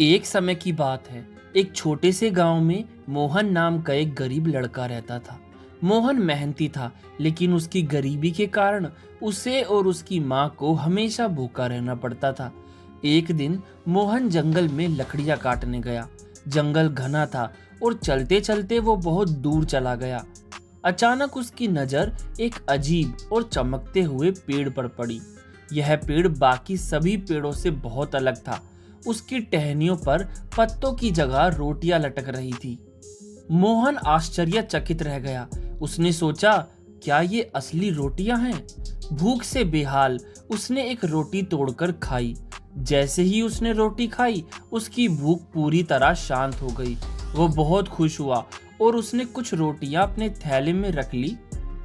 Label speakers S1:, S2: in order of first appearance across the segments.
S1: एक समय की बात है। एक छोटे से गांव में मोहन नाम का एक गरीब लड़का रहता था। मोहन मेहनती था, लेकिन उसकी गरीबी के कारण उसे और उसकी माँ को हमेशा भूखा रहना पड़ता था। एक दिन मोहन जंगल में लकड़ियां काटने गया। जंगल घना था और चलते चलते वो बहुत दूर चला गया। अचानक उसकी नजर एक अजीब और चमकते हुए पेड़ पर पड़ी। यह पेड़ बाकी सभी पेड़ों से बहुत अलग था। उसकी टहनियों पर पत्तों की जगह रोटियां लटक रही थी। मोहन आश्चर्यचकित रह गया। उसने सोचा, क्या ये असली रोटियां हैं? भूख से बेहाल उसने एक रोटी तोड़कर खाई। जैसे ही उसने रोटी खाई, उसकी भूख पूरी तरह शांत हो गई। वो बहुत खुश हुआ और उसने कुछ रोटियां अपने थैले में रख ली।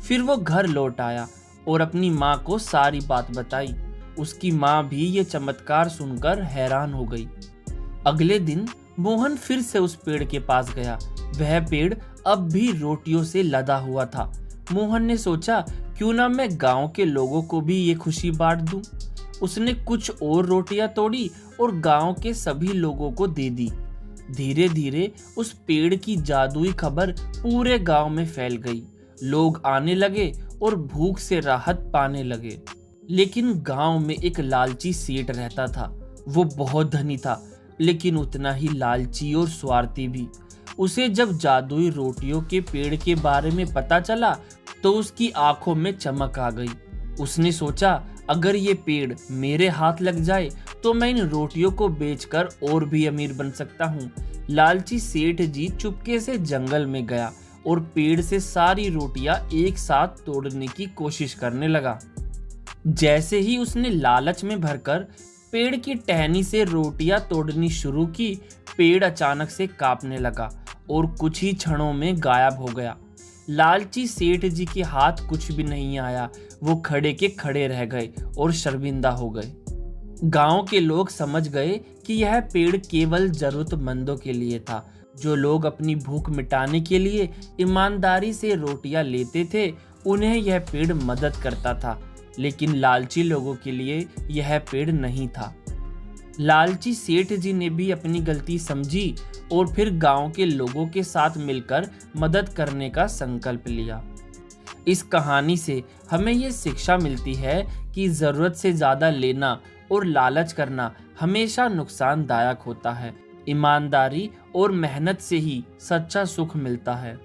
S1: फिर वो घर लौट आया और अपनी माँ को सारी बात बताई। उसकी माँ भी ये चमत्कार सुनकर हैरान हो गई। अगले दिन मोहन फिर से उस पेड़ के पास गया। वह पेड़ अब भी रोटियों से लदा हुआ था। मोहन ने सोचा, क्यों ना मैं गांव के लोगों को भी ये खुशी बांट दूं। उसने कुछ और रोटियां तोड़ी और गांव के सभी लोगों को दे दी। धीरे धीरे उस पेड़ की जादुई खबर पूरे गांव में फैल गई। लोग आने लगे और भूख से राहत पाने लगे। लेकिन गांव में एक लालची सेठ रहता था। वो बहुत धनी था, लेकिन उतना ही लालची और स्वार्थी भी। उसे जब जादुई रोटियों के पेड़ के बारे में पता चला, तो उसकी आंखों में चमक आ गई। उसने सोचा, अगर ये पेड़ मेरे हाथ लग जाए तो मैं इन रोटियों को बेचकर और भी अमीर बन सकता हूँ। लालची सेठ जी चुपके से जंगल में गया और पेड़ से सारी रोटियां एक साथ तोड़ने की कोशिश करने लगा। जैसे ही उसने लालच में भरकर पेड़ की टहनी से रोटियां तोड़नी शुरू की, पेड़ अचानक से कांपने लगा और कुछ ही क्षणों में गायब हो गया। लालची सेठ जी के हाथ कुछ भी नहीं आया। वो खड़े के खड़े रह गए और शर्मिंदा हो गए। गांव के लोग समझ गए कि यह पेड़ केवल जरूरतमंदों के लिए था। जो लोग अपनी भूख मिटाने के लिए ईमानदारी से रोटियां लेते थे, उन्हें यह पेड़ मदद करता था। लेकिन लालची लोगों के लिए यह पेड़ नहीं था। लालची सेठ जी ने भी अपनी गलती समझी और फिर गांव के लोगों के साथ मिलकर मदद करने का संकल्प लिया। इस कहानी से हमें ये शिक्षा मिलती है कि जरूरत से ज्यादा लेना और लालच करना हमेशा नुकसानदायक होता है। ईमानदारी और मेहनत से ही सच्चा सुख मिलता है।